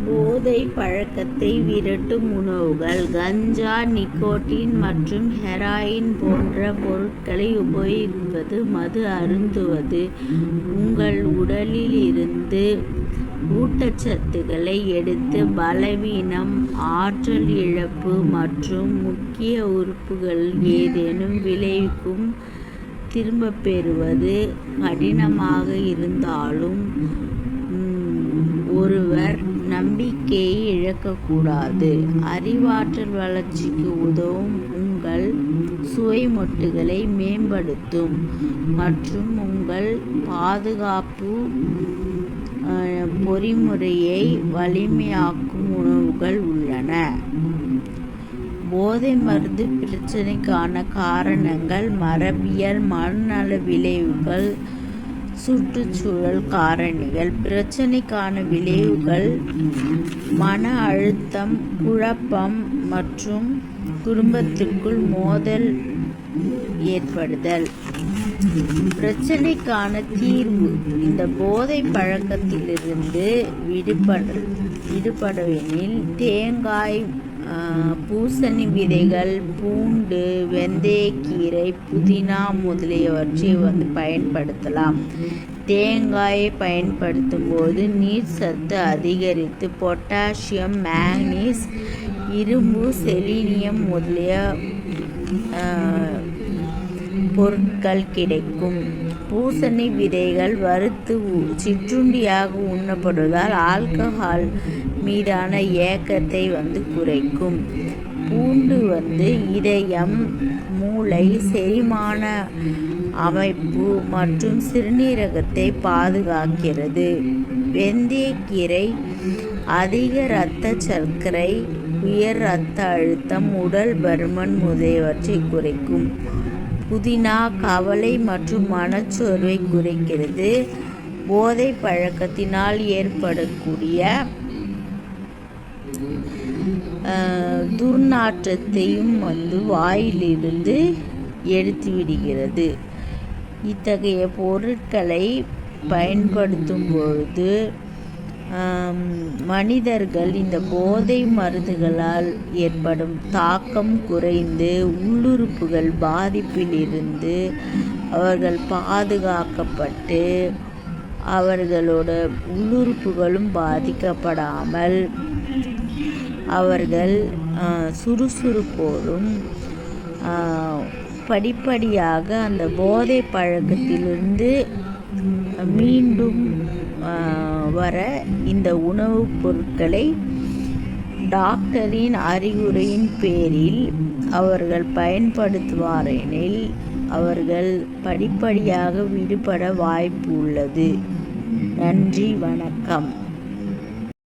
போதை பழக்கத்தை விரட்டும் உணவுகள். கஞ்சா, நிக்கோட்டின் மற்றும் ஹெராயின் போன்ற பொருட்களை உபயோகிப்பது, மது அருந்துவது உங்கள் உடலில் இருந்து ஊட்டச்சத்துக்களை எடுத்து பலவீனம், ஆற்றல் இழப்பு மற்றும் முக்கிய உறுப்புகள் ஏதேனும் விளைவிக்கும். திரும்பப் பெறுவது கடினமாக இருந்தாலும் ஒருவர் நம்பிக்கையை இழக்கக்கூடாது. அறிவாற்றல் வளர்ச்சிக்கு உதவும், உங்கள் சுவைமொட்டுகளை மேம்படுத்தும் மற்றும் உங்கள் பாதுகாப்பு பொறிமுறையை வலிமையாக்கும் உணவுகள் உள்ளன. போதை மருந்து பிரச்சினைக்கான காரணங்கள்: மரபியல், மனநல விளைவுகள், சுற்றுச்சூழல் காரணிகள். பிரச்சினைக்கான விளைவுகள்: மன அழுத்தம், குழப்பம் மற்றும் குடும்பத்திற்குள் மோதல் ஏற்படுதல். பிரச்சினைக்கான தீர்வு: இந்த போதை பழக்கத்திலிருந்து விடுபடவெனில் தேங்காய், பூசணி விதைகள், பூண்டு, வெந்தயக்கீரை, புதினா முதலியவற்றை பயன்படுத்தலாம். தேங்காயை பயன்படுத்தும் போது நீர் சத்து அதிகரித்து பொட்டாசியம், மேக்னீஸ், இரும்பு, செலீனியம் முதலிய பொருட்கள் கிடைக்கும். பூசணி விதைகள் வறுத்து சிற்றுண்டியாக உண்ணப்படுவதால் ஆல்கஹால் மீதான ஏக்கத்தை குறைக்கும். பூண்டு இதயம், மூளை, செரிமான அமைப்பு மற்றும் சிறுநீரகத்தை பாதுகாக்கிறது. வெந்தயக்கீரை அதிக இரத்த சர்க்கரை, உயர் இரத்த அழுத்தம், உடல் பருமன் முதலியவற்றை குறைக்கும். புதினா கவலை மற்றும் மனச்சோர்வை குறைக்கிறது. போதை பழக்கத்தினால் ஏற்படக்கூடிய துர்நாற்றத்தையும் வாயிலிருந்து எடுத்துவிடுகிறது. இத்தகைய பொருட்களை பயன்படுத்தும் பொழுது மனிதர்கள் இந்த போதை மருந்துகளால் ஏற்படும் தாக்கம் குறைந்து உள்ளுறுப்புகள் பாதிப்பில் இருந்து அவர்கள் பாதுகாக்கப்பட்டு அவர்களோட உள்ளுறுப்புகளும் பாதிக்கப்படாமல் அவர்கள் சுறுசுறுப்போடும் படிப்படியாக அந்த போதை பழக்கத்திலிருந்து மீண்டும் வர இந்த உணவுப் பொருட்களை டாக்டரின் அறிவுரையின் பேரில் அவர்கள் பயன்படுத்துவாரெனில் அவர்கள் படிப்படியாக விடுபட வாய்ப்பு உள்ளது. நன்றி, வணக்கம்.